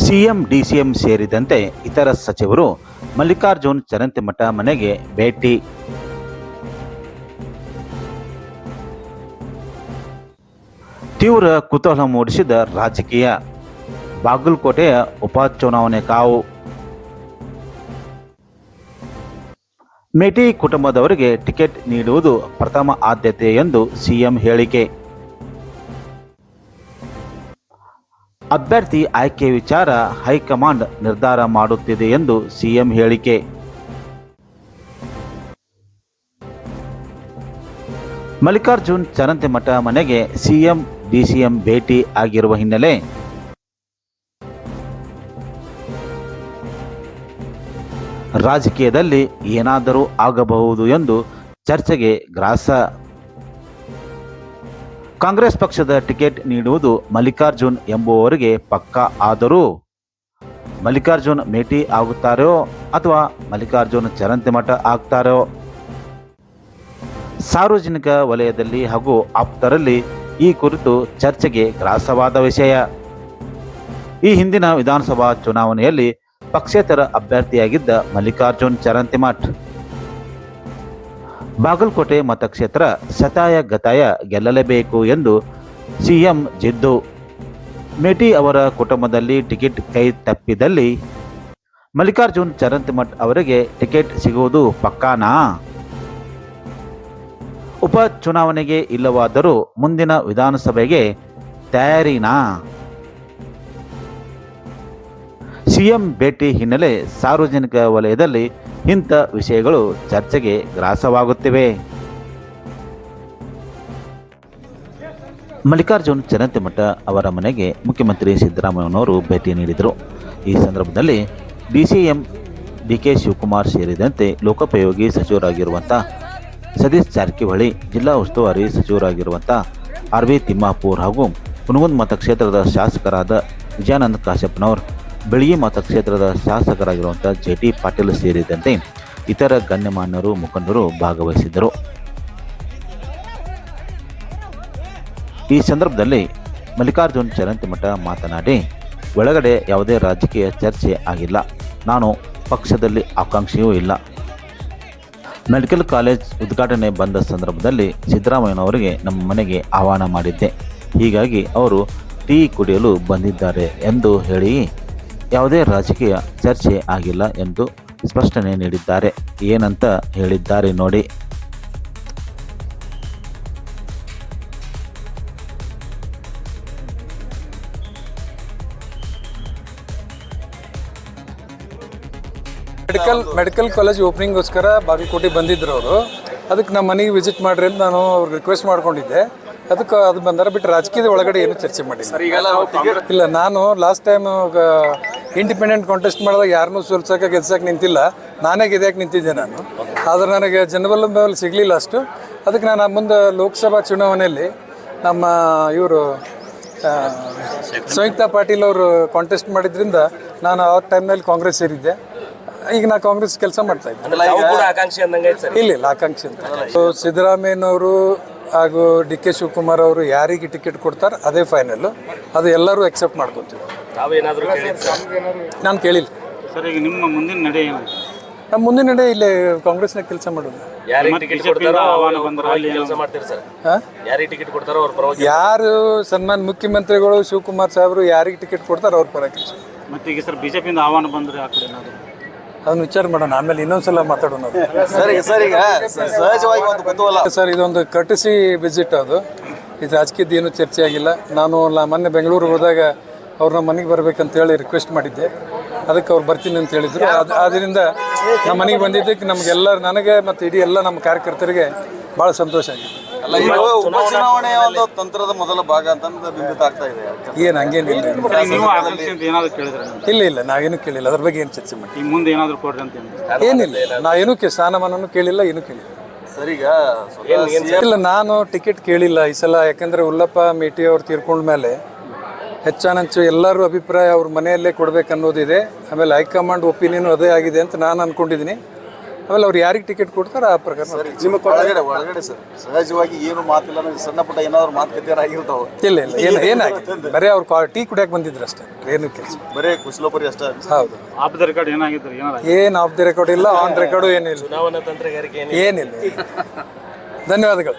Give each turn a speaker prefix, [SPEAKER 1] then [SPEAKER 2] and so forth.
[SPEAKER 1] CM DCM ಸೇರಿದಂತೆ ಇತರ ಸಚಿವರು ಮಲ್ಲಿಕಾರ್ಜುನ್ ಚರಂತಿಮಠ ಮನೆಗೆ ಭೇಟಿ. ತೀವ್ರ ಕುತೂಹಲ ಮೂಡಿಸಿದ ರಾಜಕೀಯ. ಬಾಗಲಕೋಟೆಯ ಉಪಚುನಾವಣೆ ಕಾವು. ಮೇಟಿ ಕುಟುಂಬದವರಿಗೆ ಟಿಕೆಟ್ ನೀಡುವುದು ಪ್ರಥಮ ಆದ್ಯತೆ ಎಂದು ಸಿಎಂ ಹೇಳಿಕೆ. ಅಭ್ಯರ್ಥಿ ಆಯ್ಕೆ ವಿಚಾರ ಹೈಕಮಾಂಡ್ ನಿರ್ಧಾರ ಮಾಡುತ್ತಿದೆ ಎಂದು ಸಿಎಂ ಹೇಳಿಕೆ. ಮಲ್ಲಿಕಾರ್ಜುನ್ ಚರಂತಿಮಠ ಮನೆಗೆ ಸಿಎಂ ಡಿಸಿಎಂ ಭೇಟಿ ಆಗಿರುವ ಹಿನ್ನೆಲೆ ರಾಜಕೀಯದಲ್ಲಿ ಏನಾದರೂ ಆಗಬಹುದು ಎಂದು ಚರ್ಚೆಗೆ ಗ್ರಾಸ. ಕಾಂಗ್ರೆಸ್ ಪಕ್ಷದ ಟಿಕೆಟ್ ನೀಡುವುದು ಮಲ್ಲಿಕಾರ್ಜುನ್ ಎಂಬುವವರಿಗೆ ಪಕ್ಕಾ. ಆದರೂ ಮಲ್ಲಿಕಾರ್ಜುನ್ ಮೇಟಿ ಆಗುತ್ತಾರೋ ಅಥವಾ ಮಲ್ಲಿಕಾರ್ಜುನ್ ಚರಂತಿಮಠ ಆಗ್ತಾರೋ? ಸಾರ್ವಜನಿಕ ವಲಯದಲ್ಲಿ ಹಾಗೂ ಆಪ್ತರಲ್ಲಿ ಈ ಕುರಿತು ಚರ್ಚೆಗೆ ಗ್ರಾಸವಾದ ವಿಷಯ. ಈ ಹಿಂದಿನ ವಿಧಾನಸಭಾ ಚುನಾವಣೆಯಲ್ಲಿ ಪಕ್ಷೇತರ ಅಭ್ಯರ್ಥಿಯಾಗಿದ್ದ ಮಲ್ಲಿಕಾರ್ಜುನ್ ಚರಂತಿಮಠ ಬಾಗಲಕೋಟೆ ಮತಕ್ಷೇತ್ರ ಶತಾಯ ಗತಾಯ ಗೆಲ್ಲಲೇಬೇಕು ಎಂದು ಸಿಎಂ ಜಿದ್ದು. ಮೇಟಿ ಅವರ ಕುಟುಂಬದಲ್ಲಿ ಟಿಕೆಟ್ ಕೈ ತಪ್ಪಿದಲ್ಲಿ ಮಲ್ಲಿಕಾರ್ಜುನ್ ಚರಂತಿಮಠ ಅವರಿಗೆ ಟಿಕೆಟ್ ಸಿಗುವುದು ಪಕ್ಕಾನಾ? ಉಪಚುನಾವಣೆಗೆ ಇಲ್ಲವಾದರೂ ಮುಂದಿನ ವಿಧಾನಸಭೆಗೆ ತಯಾರಿನಾ? ಸಿಎಂ ಭೇಟಿ ಹಿನ್ನೆಲೆ ಸಾರ್ವಜನಿಕ ವಲಯದಲ್ಲಿ ಇಂಥ ವಿಷಯಗಳು ಚರ್ಚೆಗೆ ಗ್ರಾಸವಾಗುತ್ತಿವೆ. ಮಲ್ಲಿಕಾರ್ಜುನ್ ಚರಂತಿಮಠ ಅವರ ಮನೆಗೆ ಮುಖ್ಯಮಂತ್ರಿ ಸಿದ್ದರಾಮಯ್ಯನವರು ಭೇಟಿ ನೀಡಿದರು. ಈ ಸಂದರ್ಭದಲ್ಲಿ ಡಿಸಿಎಂ ಡಿಕೆ ಶಿವಕುಮಾರ್ ಸೇರಿದಂತೆ ಲೋಕೋಪಯೋಗಿ ಸಚಿವರಾಗಿರುವಂಥ ಸತೀಶ್ ಜಾರಕಿಹೊಳಿ, ಜಿಲ್ಲಾ ಉಸ್ತುವಾರಿ ಸಚಿವರಾಗಿರುವಂಥ ಆರ್.ವಿ. ತಿಮ್ಮಾಪುರ್ ಹಾಗೂ ಹುನಗುಂದ ಮತಕ್ಷೇತ್ರದ ಶಾಸಕರಾದ ವಿಜಯಾನಂದ ಕಾಶ್ಯಪ್ನವರು, ಬೆಳಗಿ ಮತಕ್ಷೇತ್ರದ ಶಾಸಕರಾಗಿರುವಂಥ ಜೆ.ಟಿ. ಪಾಟೀಲ್ ಸೇರಿದಂತೆ ಇತರ ಗಣ್ಯಮಾನ್ಯರು ಮುಖಂಡರು ಭಾಗವಹಿಸಿದ್ದರು. ಈ ಸಂದರ್ಭದಲ್ಲಿ ಮಲ್ಲಿಕಾರ್ಜುನ್ ಚರಂತಿಮಠ ಮಾತನಾಡಿ, ಒಳಗಡೆ ಯಾವುದೇ ರಾಜಕೀಯ ಚರ್ಚೆ ಆಗಿಲ್ಲ. ನಾನು ಪಕ್ಷದಲ್ಲಿ ಆಕಾಂಕ್ಷೆಯೂ ಇಲ್ಲ. ಮೆಡಿಕಲ್ ಕಾಲೇಜ್ ಉದ್ಘಾಟನೆ ಬಂದ ಸಂದರ್ಭದಲ್ಲಿ ಸಿದ್ದರಾಮಯ್ಯನವರಿಗೆ ನಮ್ಮ ಮನೆಗೆ ಆಹ್ವಾನ ಮಾಡಿದ್ದೆ. ಹೀಗಾಗಿ ಅವರು ಟೀ ಕುಡಿಯಲು ಬಂದಿದ್ದಾರೆ ಎಂದು ಹೇಳಿ ಯಾವುದೇ ರಾಜಕೀಯ ಚರ್ಚೆ ಆಗಿಲ್ಲ ಎಂದು ಸ್ಪಷ್ಟನೆ ನೀಡಿದ್ದಾರೆ. ಏನಂತ ಹೇಳಿದ್ದಾರೆ ನೋಡಿ.
[SPEAKER 2] ಮೆಡಿಕಲ್ ಕಾಲೇಜ್ ಓಪನಿಂಗ್ಗೋಸ್ಕರ ಬಾಗಲಕೋಟೆ ಬಂದಿದ್ರು ಅವರು. ಅದಕ್ಕೆ ನಮ್ಮ ಮನೆಗೆ ವಿಸಿಟ್ ಮಾಡ್ರಿ ಅಂತ ನಾನು ಅವ್ರಿಗೆ ರಿಕ್ವೆಸ್ಟ್ ಮಾಡ್ಕೊಂಡಿದ್ದೆ. ಅದಕ್ಕೆ ಅದು ಬಂದಾರ ಬಿಟ್ಟು ರಾಜಕೀಯದ ಒಳಗಡೆ ಏನು ಚರ್ಚೆ ಮಾಡಿಲ್ಲ. ಇಲ್ಲ, ನಾನು ಲಾಸ್ಟ್ ಟೈಮ್ ಇಂಡಿಪೆಂಡೆಂಟ್ ಕಾಂಟೆಸ್ಟ್ ಮಾಡಿದಾಗ ಯಾರನ್ನೂ ಸೋಲ್ಸೋಕೆ ಗೆಲ್ಸಕ್ಕೆ ನಿಂತಿಲ್ಲ, ನಾನೇ ಗೆದ್ಯಾಕೆ ನಿಂತಿದ್ದೆ ನಾನು. ಆದರೆ ನನಗೆ ಜನಬಲ ಬೆಂಬಲ ಸಿಗಲಿಲ್ಲ ಅಷ್ಟು. ಅದಕ್ಕೆ ನಾನು ಮುಂದೆ ಲೋಕಸಭಾ ಚುನಾವಣೆಯಲ್ಲಿ ನಮ್ಮ ಇವರು ಸಂಯುಕ್ತ ಪಾಟೀಲ್ ಅವರು ಕಾಂಟೆಸ್ಟ್ ಮಾಡಿದ್ರಿಂದ ನಾನು ಆ ಟೈಮ್ನಲ್ಲಿ ಕಾಂಗ್ರೆಸ್ ಸೇರಿದ್ದೆ. ಈಗ ನಾ ಕಾಂಗ್ರೆಸ್ ಕೆಲಸ ಮಾಡ್ತಾ ಇದ್ದೆ. ಇಲ್ಲ ಆಕಾಂಕ್ಷಿ ಅಂತ. ಸಿದ್ದರಾಮಯ್ಯನವರು ಹಾಗೂ ಡಿ ಕೆ ಶಿವಕುಮಾರ್ ಅವರು ಯಾರಿಗೆ ಟಿಕೆಟ್ ಕೊಡ್ತಾರೆ ಅದೇ ಫೈನಲ್ಲು. ಅದು ಎಲ್ಲರೂ ಅಕ್ಸೆಪ್ಟ್ ಮಾಡ್ಕೊತೀವಿ. ನಾನು ಕೇಳಿಲ್ಲ
[SPEAKER 3] ಸರ್. ಈಗ ನಿಮ್ಮ ಮುಂದಿನ ನಡೆ ಏನು?
[SPEAKER 2] ನಮ್ಮ ಮುಂದಿನ ನಡೆ ಇಲ್ಲೇ ಕಾಂಗ್ರೆಸ್ನಾಗ ಕೆಲಸ ಮಾಡೋದು. ಯಾರು ಸನ್ಮಾನ ಮುಖ್ಯಮಂತ್ರಿಗಳು ಶಿವಕುಮಾರ್ ಸಾಹೇಬರು ಯಾರಿಗೆ ಟಿಕೆಟ್ ಕೊಡ್ತಾರೆ ಅವ್ರ ಪರ ಕೆಲಸ.
[SPEAKER 3] ಮತ್ತೆ ಈಗ ಸರ್ ಬಿಜೆಪಿಯಿಂದ ಆಹ್ವಾನ ಬಂದರೆ ಆ ಕಡೆ
[SPEAKER 2] ಅದನ್ನ ವಿಚಾರ ಮಾಡೋಣ, ಆಮೇಲೆ ಇನ್ನೊಂದ್ಸಲ ಮಾತಾಡೋಣ. ಸರ್, ಇದೊಂದು ಕರ್ಟಸಿ ವಿಸಿಟ್. ಅದು ಇದು ರಾಜಕೀಯದ ಏನು ಚರ್ಚೆ ಆಗಿಲ್ಲ. ನಾನು ಮೊನ್ನೆ ಬೆಂಗಳೂರು ಹೋದಾಗ ಅವ್ರನ್ನ ಮನೆಗೆ ಬರ್ಬೇಕಂತೇಳಿ ರಿಕ್ವೆಸ್ಟ್ ಮಾಡಿದ್ದೆ. ಅದಕ್ಕೆ ಅವ್ರು ಬರ್ತೀನಿ ಅಂತ ಹೇಳಿದ್ರು. ಆದ್ದರಿಂದ ನಮ್ಮ ಮನೆಗೆ ಬಂದಿದ್ದಕ್ಕೆ ನಮಗೆಲ್ಲ, ನನಗೆ ಮತ್ತು ಇಡೀ ಎಲ್ಲ ನಮ್ಮ ಕಾರ್ಯಕರ್ತರಿಗೆ ಭಾಳ ಸಂತೋಷ ಆಗಿದೆ.
[SPEAKER 4] ಉಪಚುನಾವಣೆಯ ಒಂದು ತಂತ್ರದ ಮೊದಲ ಭಾಗ ಅಂತ ಬಿಂಬಿತ ಆಗ್ತಾ ಇದೆ.
[SPEAKER 2] ಏನು ಹಂಗೇನಿಲ್ಲ. ಇಲ್ಲ, ನಾವೇನು ಕೇಳಿಲ್ಲ. ಅದ್ರ ಬಗ್ಗೆ ಏನು ಚರ್ಚೆ ಮಾಡಿ
[SPEAKER 3] ಮುಂದೆ ಏನಾದರೂ ಕೊಡ್ರಿ ಅಂತ
[SPEAKER 2] ಏನಿಲ್ಲ. ನಾವೇನು ಸ್ಥಾನಮಾನನೂ ಕೇಳಿಲ್ಲ, ಏನೂ ಕೇಳಿಲ್ಲ. ಇಲ್ಲ, ನಾನು ಟಿಕೆಟ್ ಕೇಳಿಲ್ಲ ಈ ಸಲ. ಯಾಕಂದರೆ ಉಲ್ಲಪ್ಪ ಮೇಟಿ ಅವ್ರು ತೀರ್ಕೊಂಡ ಮೇಲೆ ಹೆಚ್ಚಾನಂಚು ಎಲ್ಲರೂ ಅಭಿಪ್ರಾಯ ಅವ್ರ ಮನೆಯಲ್ಲೇ ಕೊಡಬೇಕನ್ನೋದಿದೆ. ಆಮೇಲೆ ಹೈಕಮಾಂಡ್ ಒಪಿನಿಯನ್ ಅದೇ ಆಗಿದೆ ಅಂತ ನಾನು ಅಂದ್ಕೊಂಡಿದ್ದೀನಿ. ಆಮೇಲೆ ಅವ್ರು ಯಾರಿಗೆ ಟಿಕೆಟ್ ಕೊಡ್ತಾರೆ ಆ ಪ್ರಕಾರ ನಾವು
[SPEAKER 4] ನಿಮ್ಮ ಒಳಗಡೆ ಸರ್ ಸಹಜವಾಗಿ ಏನು ಮಾತಿಲ್ಲ ಅಂದ್ರೆ ಸಣ್ಣ ಪುಟ್ಟ ಏನಾದ್ರು ಮಾತುಕತೆ ಆಗಿರ್ತಾವೆ.
[SPEAKER 2] ಇಲ್ಲ ಏನಾಗಿದೆ ಬರೀ ಅವ್ರು ಟೀ ಕುಡಿಯಕ್ಕೆ ಬಂದಿದ್ರು ಅಷ್ಟೇ, ಏನು ಕೆಲಸ.
[SPEAKER 4] ಬರೇ ಕುಶಲೋಪರಿ ಅಷ್ಟೇ.
[SPEAKER 2] ಹೌದು,
[SPEAKER 3] ಆಫ್ ದ ರೆಕಾರ್ಡ್ ಏನಾಗಿದ್ರು
[SPEAKER 2] ಏನು ಆಫ್ ದಿ ರೆಕಾರ್ಡ್ ಇಲ್ಲ, ಆನ್ ರೆಕಾರ್ಡು ಏನಿಲ್ಲ, ಏನಿಲ್ಲ. ಧನ್ಯವಾದಗಳು.